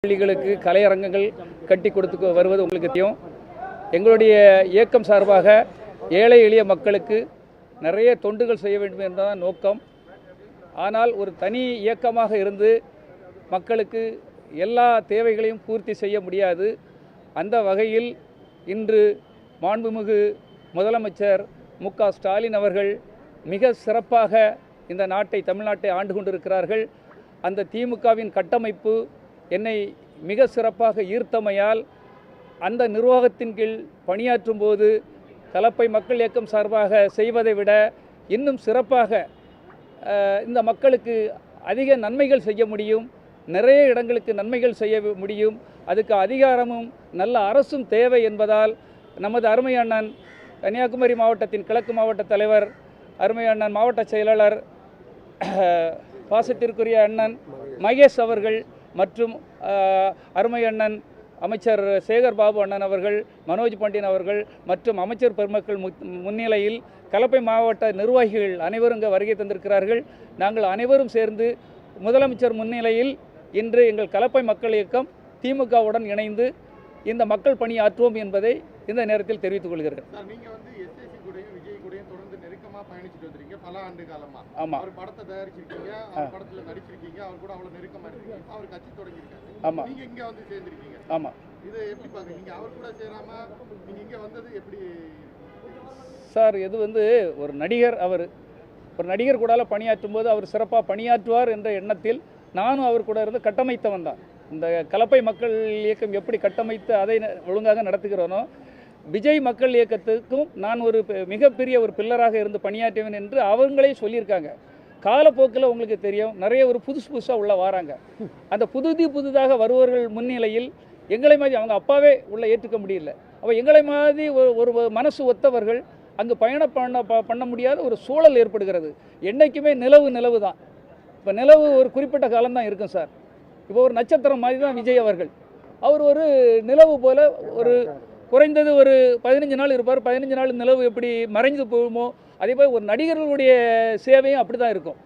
பள்ளிகளுக்கு கலையரங்கங்கள் கட்டி கொடுத்து வருவது உங்களுக்கு தெரியும். எங்களுடைய இயக்கம் சார்பாக ஏழை எளிய மக்களுக்கு நிறைய தொண்டுகள் செய்ய வேண்டும் என்பதுதான் நோக்கம். ஆனால் ஒரு தனி இயக்கமாக இருந்து மக்களுக்கு எல்லா தேவைகளையும் பூர்த்தி செய்ய முடியாது. அந்த வகையில் இன்று மாண்புமிகு முதலமைச்சர் மு.க. ஸ்டாலின் அவர்கள் மிக சிறப்பாக இந்த தமிழ்நாட்டை ஆண்டு கொண்டிருக்கிறார்கள். அந்த திமுகவின் கட்டமைப்பு என்னை மிக சிறப்பாக ஈர்த்தமையால் அந்த நிர்வாகத்தின் கீழ் பணியாற்றும் போது கலப்பை மக்கள் இயக்கம் சார்பாக செய்வதை விட இன்னும் சிறப்பாக இந்த மக்களுக்கு அதிக நன்மைகள் செய்ய முடியும். நிறைய இடங்களுக்கு நன்மைகள் செய்ய முடியும். அதுக்கு அதிகாரமும் நல்ல அரசும் தேவை என்பதால் நமது அருமை அண்ணன் கன்னியாகுமரி மாவட்டத்தின் கிழக்கு மாவட்ட தலைவர், அருமை அண்ணன் மாவட்ட செயலாளர், பாசத்திற்குரிய அண்ணன் மகேஷ் அவர்கள் மற்றும் அருமை அண்ணன் அமைச்சர் சேகர் பாபு அண்ணன் அவர்கள், மனோஜ் பாண்டியன் அவர்கள் மற்றும் அமைச்சர் பெருமக்கள் முன்னிலையில் கலப்பை மாவட்ட நிர்வாகிகள் அனைவரும் இங்கே வருகை தந்திருக்கிறார்கள். நாங்கள் அனைவரும் சேர்ந்து முதலமைச்சர் முன்னிலையில் இன்று எங்கள் கலப்பை மக்கள் இயக்கம் திமுகவுடன் இணைந்து இந்த மக்கள் பணி ஆற்றுவோம் என்பதை இந்த நேரத்தில் தெரிவித்துக் கொள்கிறேன். பயணிச்சிட்டு வந்திருக்கீங்க பல ஆண்டு காலமா. ஆமா, அவர் படத்தை தயாரிச்சிருக்கீங்க, அவர் படத்துல நடிச்சிருக்கீங்க, அவர் கூட அவ்வளவு நெருக்கமா இருக்கீங்க. அவர் கட்சி தொடங்கியிருக்காரு. ஆமா, நீங்க இங்க வந்து சேர்ந்திருக்கீங்க. ஆமா, இது எப்படி பாக்குறீங்க? அவர் கூட சேராம நீங்க இங்க வந்தது எப்படி சார்? இது ஒரு நடிகர், ஒரு நடிகர் கூட பணியாற்றும் போது அவர் சிறப்பாக பணியாற்றுவார் என்ற எண்ணத்தில் நானும் அவர் கூட இருந்து கட்டமைத்தவன் தான். இந்த கலப்பை மக்கள் இயக்கம் எப்படி கட்டமைத்து அதை ஒழுங்காக நடத்துகிறோனோ, விஜய் மக்கள் இயக்கத்துக்கும் நான் ஒரு மிகப்பெரிய ஒரு பில்லராக இருந்து பணியாற்றுவேன் என்று அவங்களே சொல்லியிருக்காங்க. காலப்போக்கில் உங்களுக்கு தெரியும், நிறைய ஒரு புதுசாக உள்ள வராங்க. அந்த புதிதாக வருபவர்கள் முன்னிலையில் எங்களை மாதிரி அவங்க அப்பாவே உள்ள ஏற்றுக்க முடியல. அப்போ எங்களை மாதிரி ஒரு மனசு ஒத்தவர்கள் அங்கு பயணம் பண்ண முடியாத ஒரு சூழல் ஏற்படுகிறது. என்றைக்குமே நிலவு தான். இப்போ நிலவு ஒரு குறிப்பிட்ட காலம்தான் இருக்கும் சார். இப்போ ஒரு நட்சத்திரம் மாதிரி தான் விஜய் அவர்கள். அவர் ஒரு நிலவு போல் ஒரு குறைந்தது ஒரு 15 நாள் இருப்பார். 15 நாள் நிலவு எப்படி மறைஞ்சு போகுமோ அதே போல் ஒரு நடிகர்களுடைய சேவையும் அப்படி தான் இருக்கும்.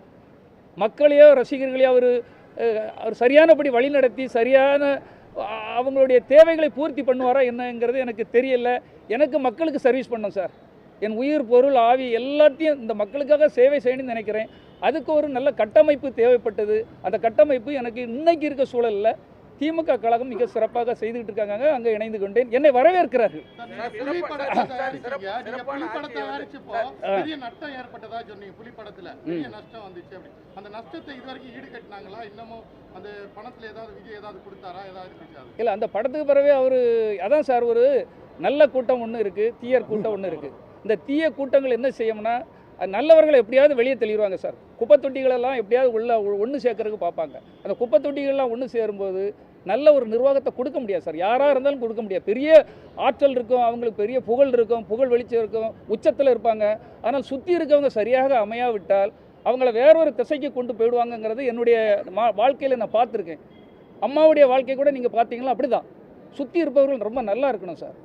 மக்களையோ ரசிகர்களையோ அவர் சரியானபடி வழிநடத்தி சரியான அவங்களுடைய தேவைகளை பூர்த்தி பண்ணுவாரா என்னங்கிறது எனக்கு தெரியல. எனக்கு மக்களுக்கு சர்வீஸ் பண்ணோம் சார். என் உயிர் பொருள் ஆவி எல்லாத்தையும் இந்த மக்களுக்காக சேவை செய்யணும்னு நினைக்கிறேன். அதுக்கு ஒரு நல்ல கட்டமைப்பு தேவைப்பட்டது. அந்த கட்டமைப்பு எனக்கு இன்னைக்கு இருக்க சூழலில் திமுக கழகம் மிக சிறப்பாக செய்துகிட்டு இருக்காங்க. அங்கே இணைந்து கொண்டேன். என்னை வரவேற்கிறார்கள். இல்லை, அந்த படத்துக்கு பிறகு அவர் அதான் சார், ஒரு நல்ல கூட்டம் ஒன்று இருக்குது, தீயர் கூட்டம் ஒன்று இருக்குது. இந்த தீய கூட்டங்கள் என்ன செய்யும்னா, நல்லவர்களை எப்படியாவது வெளியே தெளிவாங்க சார். குப்பை தொட்டிகளெல்லாம் எப்படியாவது ஒன்று சேர்க்கறதுக்கு பார்ப்பாங்க. அந்த குப்பை தொட்டிகள்லாம் ஒன்று சேரும்போது நல்ல ஒரு நிர்வாகத்தை கொடுக்க முடியாது சார். யாராக இருந்தாலும் கொடுக்க முடியாது. பெரிய ஆற்றல் இருக்கும், அவங்களுக்கு பெரிய புகழ் இருக்கும், புகழ் வெளிச்சம் இருக்கும், உச்சத்தில் இருப்பாங்க. ஆனால் சுற்றி இருக்கவங்க சரியாக அமையாவிட்டால் அவங்கள வேறொரு திசைக்கு கொண்டு போயிடுவாங்கங்கிறது என்னுடைய வாழ்க்கையில் நான் பார்த்துருக்கேன். அம்மாவுடைய வாழ்க்கை கூட நீங்கள் பார்த்தீங்களா அப்படி தான். சுற்றி இருப்பவர்கள் ரொம்ப நல்லா இருக்கணும் சார்.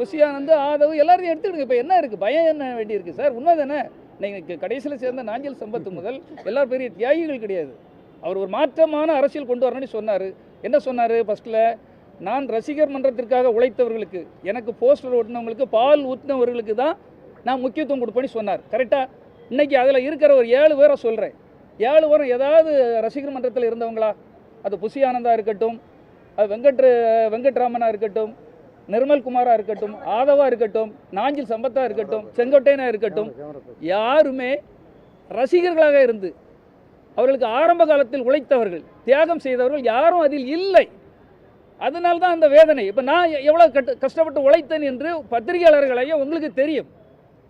புஷியானந்த், ஆதவ் எல்லாரையும் எடுத்துக்கிடுங்க. இப்போ என்ன இருக்குது, பயம் என்ன வேண்டி இருக்குது சார்? உண்மை தானே. நீங்கள் கடைசியில் சேர்ந்த நாஞ்சில் சம்பத்து முதல் எல்லாரும் பெரிய தியாகிகள் கிடையாது. அவர் ஒரு மாற்றமான அரசியல் கொண்டு வரணும்னு சொன்னார். என்ன சொன்னார்? ஃபஸ்ட்டில் நான் ரசிகர் மன்றத்திற்காக உழைத்தவர்களுக்கு, எனக்கு போஸ்டர் ஓட்டினவங்களுக்கு, பால் ஊற்றினவர்களுக்கு தான் நான் முக்கியத்துவம் கொடுப்பேன்னு சொன்னார். கரெக்டாக? இன்றைக்கி அதில் இருக்கிற ஒரு 7 பேரை சொல்கிறேன். 7 பேரும் ஏதாவது ரசிகர் மன்றத்தில் இருந்தவங்களா? அது புஷியானந்தா இருக்கட்டும், அது வெங்கட்ராமனாக இருக்கட்டும், நிர்மல்குமாராக இருக்கட்டும், ஆதவா இருக்கட்டும், நாஞ்சில் சம்பத்தாக இருக்கட்டும், செங்கோட்டையனாக இருக்கட்டும், யாருமே ரசிகர்களாக இருந்து அவர்களுக்கு ஆரம்ப காலத்தில் உழைத்தவர்கள், தியாகம் செய்தவர்கள் யாரும் அதில் இல்லை. அதனால்தான் அந்த வேதனை. இப்போ நான் எவ்வளோ கஷ்டப்பட்டு உழைத்தேன் என்று பத்திரிகையாளர்களையும் உங்களுக்கு தெரியும்.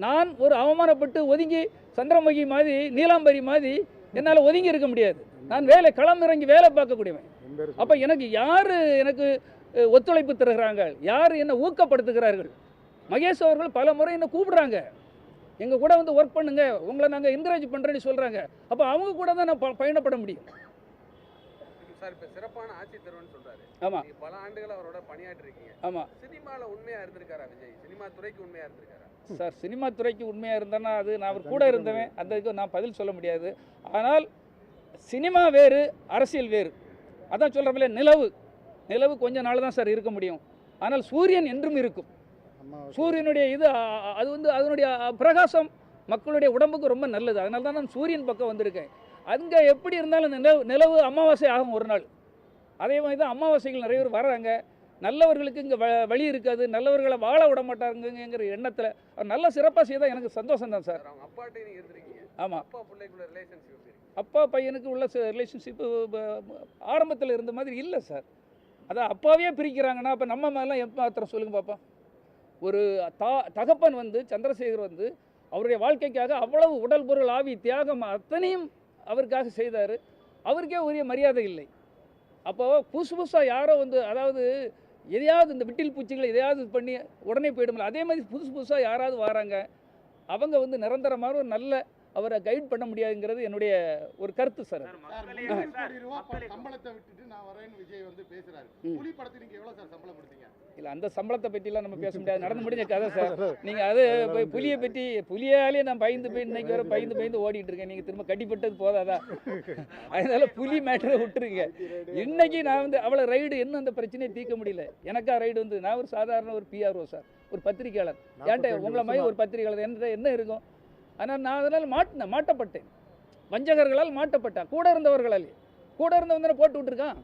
நான் ஒரு அவமானப்பட்டு ஒதுங்கி சந்திரமுகி மாதிரி, நீலாம்பரி மாதிரி என்னால் ஒதுங்கி இருக்க முடியாது. நான் களம் இறங்கி வேலை பார்க்கக்கூடியவன். அப்போ எனக்கு யார் எனக்கு ஒத்துழைப்பு தருகிறாங்க, யார் என்னை ஊக்கப்படுத்துகிறார்கள்? மகேஷ் அவர்கள் பல முறை என்னை கூப்பிடுறாங்க, எங்கள் கூட வந்து ஒர்க் பண்ணுங்க, உங்களை நாங்கள் என்கரேஜ் பண்ணுறேன்னு சொல்கிறாங்க. அப்போ அவங்க கூட தான் நான் பயணப்பட முடியும் சார். இப்போ சிறப்பான ஆட்சி தருவேன்னு சொல்கிறாரு. ஆமாம், பல ஆண்டுகள் அவரோட பணியாற்றிருக்கீங்க. ஆமாம். சினிமாவில் உண்மையாக இருந்திருக்காரா விஜய்? சினிமா துறைக்கு உண்மையாக இருந்திருக்காரா சார்? சினிமா துறைக்கு உண்மையாக இருந்தேன்னா அது நான் அவர் கூட இருந்தவன், அந்த இதுக்கு நான் பதில் சொல்ல முடியாது. ஆனால் சினிமா வேறு, அரசியல் வேறு. அதான் சொல்கிறோம்ல, நிலவு கொஞ்ச நாள் தான் சார் இருக்க முடியும். ஆனால் சூரியன் என்றும் இருக்கும். சூரியனுடைய இது அது வந்து அதனுடைய பிரகாசம் மக்களுடைய உடம்புக்கு ரொம்ப நல்லது. அதனால தான் நான் சூரியன் பக்கம் வந்திருக்கேன். அங்கே எப்படி இருந்தாலும் நிலவு அமாவாசை ஆகும் ஒரு நாள். அதே மாதிரி தான் அமாவாசைகள் நிறைய பேர் வர்றாங்க. நல்லவர்களுக்கு இங்கே வழி இருக்காது, நல்லவர்களை வாழ விட மாட்டாருங்கிற எண்ணத்தில் அவர் நல்ல சிறப்பாக செய்தால் எனக்கு சந்தோஷம் தான் சார். அவங்க அப்பாட்டே நீங்கள் இருந்திருக்கீங்க. ஆமாம், அப்பா பிள்ளைக்குள்ள ரிலேஷன்ஷிப் எப்படி? அப்பா பையனுக்கு உள்ள ரிலேஷன்ஷிப்பு ஆரம்பத்தில் இருந்த மாதிரி இல்லை சார். அதான் அப்பாவே பிரிக்கிறாங்கன்னா அப்போ நம்ம மேலாம் எப்போ மாத்திரம் சொல்லுங்கள் பாப்பா. ஒரு தகப்பன் வந்து சந்திரசேகர் வந்து அவருடைய வாழ்க்கைக்காக அவ்வளவு உடல் பொருள் ஆவி தியாகம் அத்தனையும் அவருக்காக செய்தார். அவருக்கே உரிய மரியாதை இல்லை. அப்போ புதுசாக யாரோ வந்து, அதாவது எதையாவது இந்த விட்டில் பூச்சிகளை எதையாவது பண்ணி உடனே போயிடும்ல, அதே மாதிரி புதுசாக யாராவது வராங்க, அவங்க வந்து நிரந்தரமாக ஒரு நல்ல அவரை கைட் பண்ண முடியாதுங்கிறது என்னுடைய ஒரு கருத்து சார். சம்பளத்தை விட்டுட்டு நான் வரேன்னு விஜய் வந்து பேசுறாரு. புலி படத்துக்கு நீங்க எவ்வளவு சார் சம்பளம் கொடுத்தீங்க? இல்லை, அந்த சம்பளத்தை பற்றிலாம் நம்ம பேச முடியாது, நடந்து முடிஞ்ச கதை சார். நீங்கள் அது புலியை பற்றி, புலியாலே நான் பயந்து போய் இன்னைக்கு வர பயந்து ஓடிட்டு இருக்கேன். நீங்கள் திரும்ப கட்டிப்பட்டது போதாதா? அதனால புலி மேட்டரை விட்டுருங்க. இன்னைக்கு நான் வந்து அவ்வளோ ரைடு என்ன அந்த பிரச்சனையை தீர்க்க முடியல. எனக்கா ரைடு வந்து நான் ஒரு சாதாரண ஒரு பிஆர்ஓ சார், ஒரு பத்திரிகையாளர். ஏன்ட்ட உங்களை மாதிரி ஒரு பத்திரிகையாளர் என்ன இருக்கும்? ஆனால் நான் அதனால் மாட்டப்பட்டேன். வஞ்சகர்களால் மாட்டப்பட்டேன். கூட இருந்தவங்க போட்டு விட்டுருக்கான்.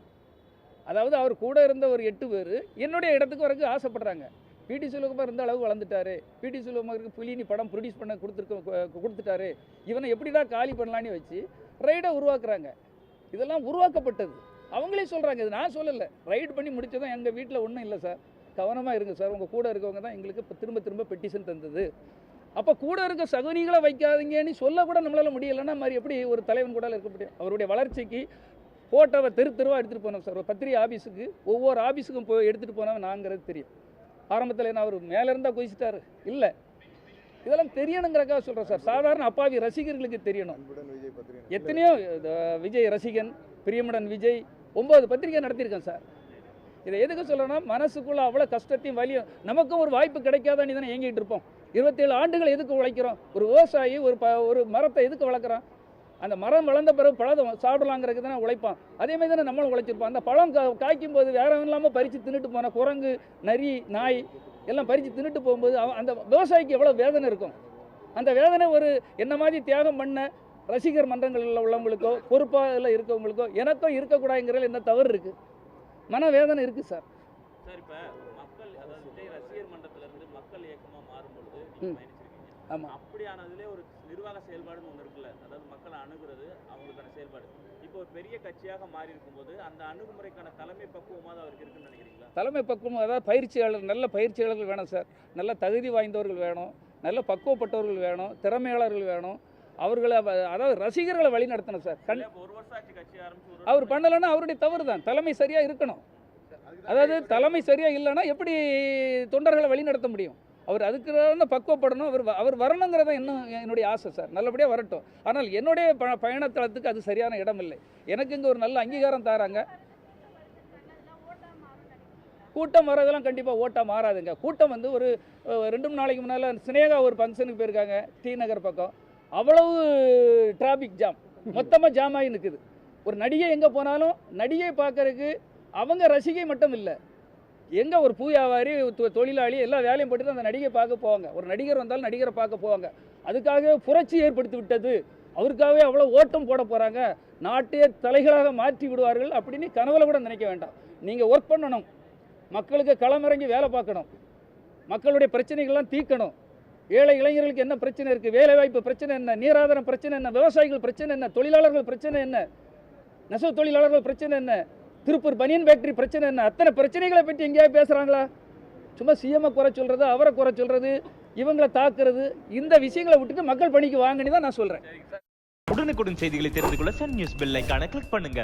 அதாவது அவர் கூட இருந்த ஒரு 8 பேர் என்னுடைய இடத்துக்கு வரக்கு ஆசைப்படுறாங்க. பிடி சிவகுமார் இருந்த அளவுக்கு வளர்ந்துட்டாரு, பிடி சிவகுமாருக்கு புலினி படம் ப்ரொடியூஸ் பண்ண கொடுத்துட்டாரு, இவனை எப்படிடா காலி பண்ணலான்னு வச்சு ரைடை உருவாக்குறாங்க. இதெல்லாம் உருவாக்கப்பட்டது, அவங்களே சொல்கிறாங்க, இது நான் சொல்லலை. ரைடு பண்ணி முடிச்சதும் எங்கள் வீட்டில் ஒன்றும் இல்லை சார், கவனமாக இருங்க சார், உங்கள் கூட இருக்கவங்க தான் எங்களுக்கு இப்போ திரும்ப பெட்டிஷன் தந்தது. அப்போ கூட இருக்க சகுனிகளை வைக்காதீங்கன்னு சொல்லக்கூட நம்மளால் முடியலைன்னா மாதிரி எப்படி ஒரு தலைவன் கூட இருக்க முடியும்? அவருடைய வளர்ச்சிக்கு ஃபோட்டோவை தெருவாக எடுத்துகிட்டு போனோம் சார். ஒரு பத்திரிகை ஆஃபீஸுக்கு ஒவ்வொரு ஆஃபீஸுக்கும் போய் எடுத்துகிட்டு போனவன் நாங்கிறது தெரியும். ஆரம்பத்தில் என்ன அவர் மேலே இருந்தால் குதிச்சிட்டாரு இல்லை, இதெல்லாம் தெரியணுங்கிறக்காக சொல்கிறேன் சார். சாதாரண அப்பாவி ரசிகர்களுக்கு தெரியணும். எத்தனையோ விஜய் ரசிகன், பிரியமுடன் விஜய் 9 பத்திரிகை நடத்தியிருக்கேன் சார். இதை எதுக்கு சொல்லணும்னா, மனசுக்குள்ளே அவ்வளோ கஷ்டத்தையும் வலியும், நமக்கும் ஒரு வாய்ப்பு கிடைக்காதான்னு தானே ஏங்கிட்டு இருப்போம். 27 ஆண்டுகள் எதுக்கு உழைக்கிறோம்? ஒரு விவசாயி ஒரு மரத்தை எதுக்கு வளர்க்குறான்? அந்த மரம் வளர்ந்த பிறகு பழம் சாப்பிடலாங்கிறதுக்கு தானே உழைப்பான். அதே மாதிரி தானே நம்மளும் உழைச்சிருப்போம். அந்த பழம் காய்க்கும் போது வேற இல்லாமல் பறித்து தின்னுட்டு போன குரங்கு, நரி, நாய் எல்லாம் பறித்து தின்னுட்டு போகும்போது அந்த விவசாயிக்கு எவ்வளோ வேதனை இருக்கும். அந்த வேதனை ஒரு என்ன மாதிரி தியாகம் பண்ண ரசிகர் மன்றங்களில் உள்ளவங்களுக்கோ பொறுப்பாக இருக்கவங்களுக்கோ எனக்கோ இருக்கக்கூடாதுங்கிறதுல என்ன தவறு இருக்குது? மனவேதனை இருக்குது சார். சார், இப்போ மக்கள், அதாவது விஜய் ரசிகர் மன்றத்திலிருந்து மக்கள் இயக்கமாக மாறும்பொழுது நீங்கள் பயணிச்சிருக்கீங்க. ஆமாம், அப்படியானதுலேயே ஒரு நிர்வாக செயல்பாடுன்னு ஒன்று இருக்குல்ல, அதாவது மக்களை அணுகிறது அவங்களுக்கான செயல்பாடு. இப்போ ஒரு பெரிய கட்சியாக மாறி இருக்கும்போது அந்த அணுகுமுறைக்கான தலைமை பக்குவமாக அவருக்கு இருக்குன்னு நினைக்கிறீங்களா? தலைமை பக்குவம், அதாவது பயிற்சியாளர், நல்ல பயிற்சியாளர்கள் வேணும் சார், நல்ல தகுதி வாய்ந்தவர்கள் வேணும், நல்ல பக்குவப்பட்டவர்கள் வேணும், திறமையாளர்கள் வேணும். அவர்களை, அதாவது ரசிகர்களை வழி நடத்தணும் சார். ஒரு வருஷம் ஆச்சு கட்சி ஆரம்பிச்சு, அவர் பண்ணலைன்னா அவருடைய தவறு தான். தலைமை சரியாக இருக்கணும். அதாவது தலைமை சரியாக இல்லைன்னா எப்படி தொண்டர்களை வழி நடத்த முடியும்? அவர் அதுக்கு பக்குவப்படணும். அவர் வரணுங்கிறத இன்னும் என்னுடைய ஆசை சார், நல்லபடியாக வரட்டும். ஆனால் என்னுடைய பயணத்தளத்துக்கு அது சரியான இடம் இல்லை. எனக்கு இங்கே ஒரு நல்ல அங்கீகாரம் தராங்க. கூட்டம் வரதெல்லாம் கண்டிப்பாக ஓட்டாக மாறாதுங்க. கூட்டம் வந்து ஒரு 2 நாளைக்கு முன்னால் சினேகா ஒரு ஃபங்க்ஷனுக்கு போயிருக்காங்க, டி நகர் பக்கம். அவ்வளவு டிராஃபிக் ஜாம், மொத்தமாக ஜாம் ஆகி நிற்குது. ஒரு நடிகை எங்கே போனாலும் நடிகை பார்க்கறதுக்கு அவங்க ரசிகை மட்டும் இல்லை, எங்கே ஒரு பூ வியாபாரி, தொழிலாளி எல்லா வேலையும் போட்டு அந்த நடிகை பார்க்க போவாங்க. ஒரு நடிகர் வந்தாலும் நடிகரை பார்க்க போவாங்க. அதுக்காகவே புரட்சி ஏற்படுத்தி விட்டது, அவருக்காகவே அவ்வளோ ஓட்டம் போட போகிறாங்க, நாட்டையே தலைகளாக மாற்றி விடுவார்கள் அப்படின்னு கனவுல கூட நினைக்க வேண்டாம். நீங்கள் ஒர்க் பண்ணணும், மக்களுக்கு களமிறங்கி வேலை பார்க்கணும், மக்களுடைய பிரச்சனைகள்லாம் தீர்க்கணும். ஏழை இளைஞர்களுக்கு என்ன பிரச்சனை இருக்குது, வேலைவாய்ப்பு பிரச்சனை என்ன, நீராதாரம் பிரச்சனை என்ன, விவசாயிகள் பிரச்சனை என்ன, தொழிலாளர்கள் பிரச்சனை என்ன, நெசவு தொழிலாளர்கள் பிரச்சனை என்ன, திருப்பூர் பனியன் ஃபேக்டரி பிரச்சனை என்ன, அத்தனை பிரச்சனைகளை பற்றி எங்கேயாவது பேசுகிறாங்களா? சும்மா சிஎம்ஐ குறை சொல்கிறது, அவரை குறை சொல்கிறது, இவங்களை தாக்குறது, இந்த விஷயங்களை விட்டுட்டு மக்கள் பணிக்கு வாங்கன்னு தான் நான் சொல்கிறேன். உடனுக்குடன் செய்திகளை தெரிந்து கொள்ள சன் நியூஸ் பெல் ஐகானை கிளிக் பண்ணுங்க.